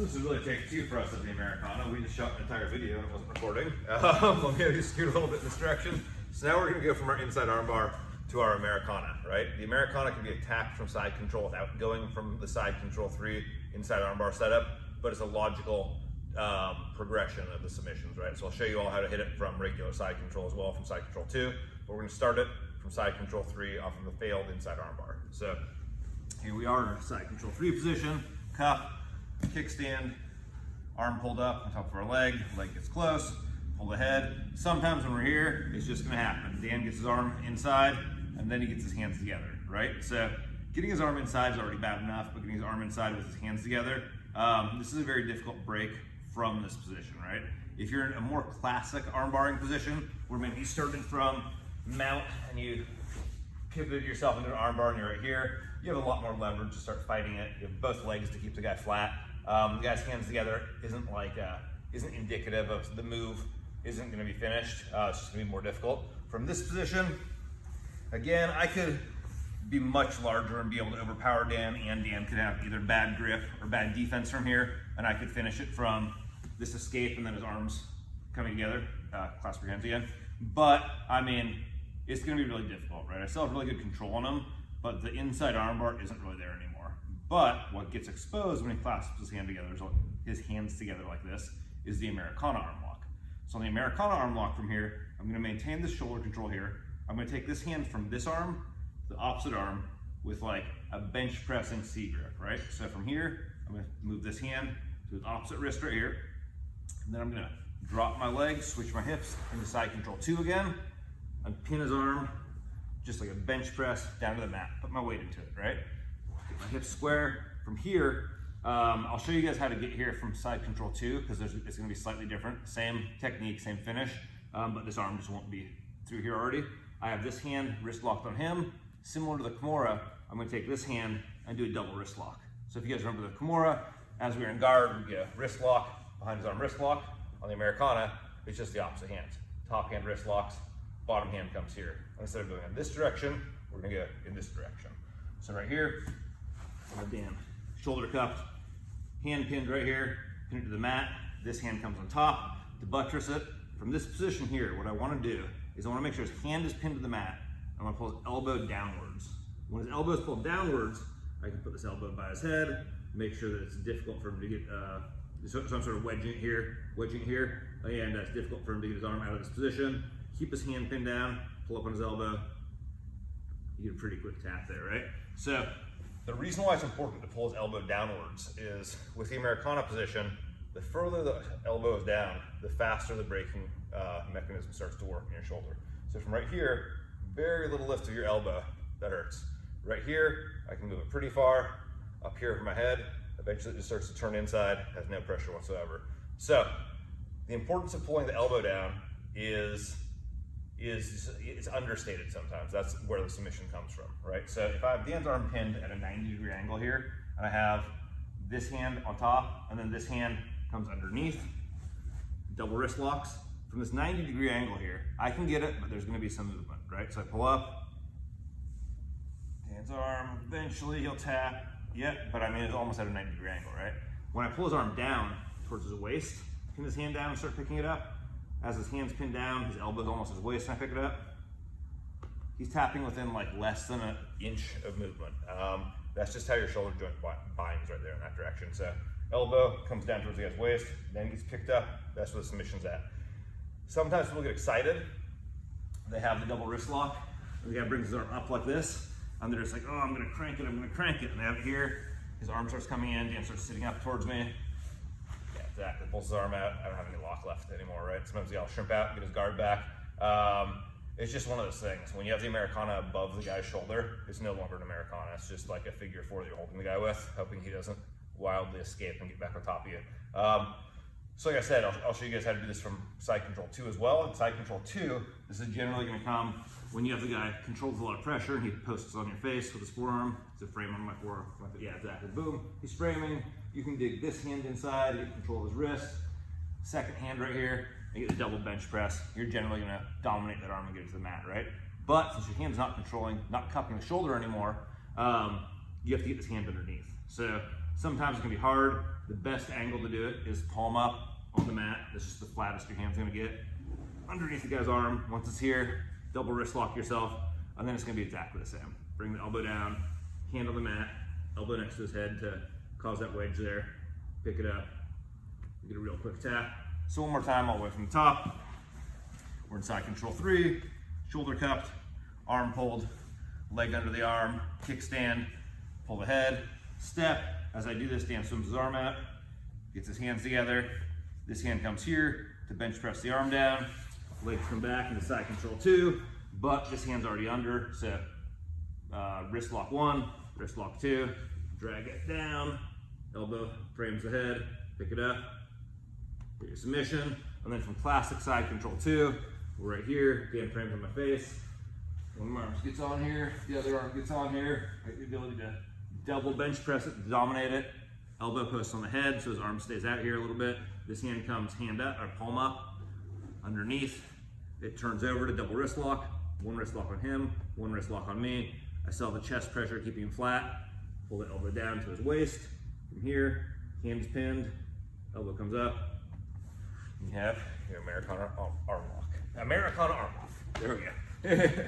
This would really take two for us at the Americana. We just shot an entire video and it wasn't recording. I'm gonna just scoot a little bit in this direction. So now we're gonna go from our inside armbar to our Americana, right? The Americana can be attacked from side control without going from the side control 3 inside armbar setup, but it's a logical progression of the submissions, right? So I'll show you all how to hit it from regular side control as well, from side control 2, but we're gonna start it from side control 3 off of the failed inside armbar. So here we are in our side control 3 position, cuff, kickstand, arm pulled up on top of our leg gets close, pull the head. Sometimes when we're here, it's just gonna happen. Dan gets his arm inside and then he gets his hands together, right? So getting his arm inside is already bad enough, but getting his arm inside with his hands together, this is a very difficult break from this position, right? If you're in a more classic arm barring position, where maybe you started from mount and you pivoted yourself into an arm bar and you're right here, you have a lot more leverage to start fighting it. You have both legs to keep the guy flat. The guy's hands together isn't indicative of the move isn't going to be finished. It's just going to be more difficult. From this position, again, I could be much larger and be able to overpower Dan, and Dan could have either bad grip or bad defense from here, and I could finish it from this escape and then his arms coming together, clasp your hands again. But I mean, it's going to be really difficult, right? I still have really good control on him, but the inside armbar isn't really there anymore. But what gets exposed when he clasps his hands together like this, is the Americana arm lock. So on the Americana arm lock from here, I'm going to maintain this shoulder control here. I'm going to take this hand from this arm to the opposite arm with like a bench pressing C grip, right? So from here, I'm going to move this hand to the opposite wrist right here. And then I'm going to drop my legs, switch my hips into side control 2 again, and pin his arm just like a bench press down to the mat. Put my weight into it, right? Get my hips square. From here, I'll show you guys how to get here from side control 2, because it's going to be slightly different. Same technique, same finish, but this arm just won't be through here already. I have this hand wrist locked on him. Similar to the Kimura, I'm going to take this hand and do a double wrist lock. So if you guys remember the Kimura, as we were in guard, we get a wrist lock behind his arm wrist lock. On the Americana, it's just the opposite hands. Top hand wrist locks, bottom hand comes here. Instead of going in this direction, we're going to go in this direction. So right here, Dan, shoulder cupped, hand pinned right here, pin it to the mat. This hand comes on top to buttress it. From this position here, what I want to do is I want to make sure his hand is pinned to the mat. I want to pull his elbow downwards. When his elbow is pulled downwards, I can put this elbow by his head, make sure that it's difficult for him to get some sort of wedging it here, and it's difficult for him to get his arm out of this position. Keep his hand pinned down, pull up on his elbow. You get a pretty quick tap there, right? So the reason why it's important to pull his elbow downwards is with the Americana position, the further the elbow is down, the faster the braking mechanism starts to work in your shoulder. So from right here, very little lift of your elbow, that hurts. Right here, I can move it pretty far. Up here for my head, eventually it just starts to turn inside, has no pressure whatsoever. So the importance of pulling the elbow down is it's understated sometimes. That's where the submission comes from, right? So if I have Dan's arm pinned at a 90-degree angle here, and I have this hand on top, and then this hand comes underneath, double wrist locks. From this 90-degree angle here, I can get it, but there's gonna be some movement, right? So I pull up, Dan's arm, eventually he'll tap, but I mean, it's almost at a 90-degree angle, right? When I pull his arm down towards his waist, pin his hand down and start picking it up, as his hand's pinned down, his elbow's almost his waist, and I pick it up, he's tapping within like less than an inch of movement. That's just how your shoulder joint binds right there in that direction. So elbow comes down towards the guy's waist, then gets picked up, that's where the submission's at. Sometimes people get excited, they have the double wrist lock, and the guy brings his arm up like this, and they're just like, oh, I'm gonna crank it, and they have it here, his arm starts coming in, Dan starts sitting up towards me. Yeah, exactly, pulls his arm out, I don't have any lock left anymore, right? Sometimes the guy will shrimp out, get his guard back. It's just one of those things. When you have the Americana above the guy's shoulder, it's no longer an Americana. It's just like a figure 4 that you're holding the guy with, hoping he doesn't wildly escape and get back on top of you. So like I said, I'll show you guys how to do this from side control 2 as well. In side control 2, this is generally going to come when you have the guy controlled with a lot of pressure and he posts on your face with his forearm. It's a frame on my forearm. Yeah, exactly. Boom. He's framing. You can dig this hand inside, get control of his wrist. Second hand right here, and get a double bench press. You're generally going to dominate that arm and get it to the mat, right? But since your hand's not controlling, not cupping the shoulder anymore, you have to get this hand underneath. So sometimes it can be hard. The best angle to do it is palm up on the mat. This is the flattest your hand's gonna get. Underneath the guy's arm, once it's here, double wrist lock yourself, and then it's gonna be exactly the same. Bring the elbow down, hand on the mat, elbow next to his head to cause that wedge there. Pick it up, get a real quick tap. So one more time, all the way from the top. We're in side control 3, shoulder cupped, arm pulled, leg under the arm, kickstand, pull the head, step. As I do this, Dan swims his arm out, gets his hands together. This hand comes here to bench press the arm down. Legs come back into side control 2, but this hand's already under, so wrist lock 1, wrist lock 2, drag it down, elbow frames the head, pick it up, get your submission, and then from classic side control 2, we're right here, Dan frames on my face. One of my arms gets on here, the other arm gets on here. Right, the ability to double bench press it to dominate it. Elbow posts on the head, so his arm stays out here a little bit. This hand comes hand up, or palm up, underneath. It turns over to double wrist lock. One wrist lock on him, one wrist lock on me. I still have the chest pressure, keeping him flat. Pull the elbow down to his waist. From here, hand is pinned, elbow comes up. You have your Americana arm lock. Americana arm lock. There we go.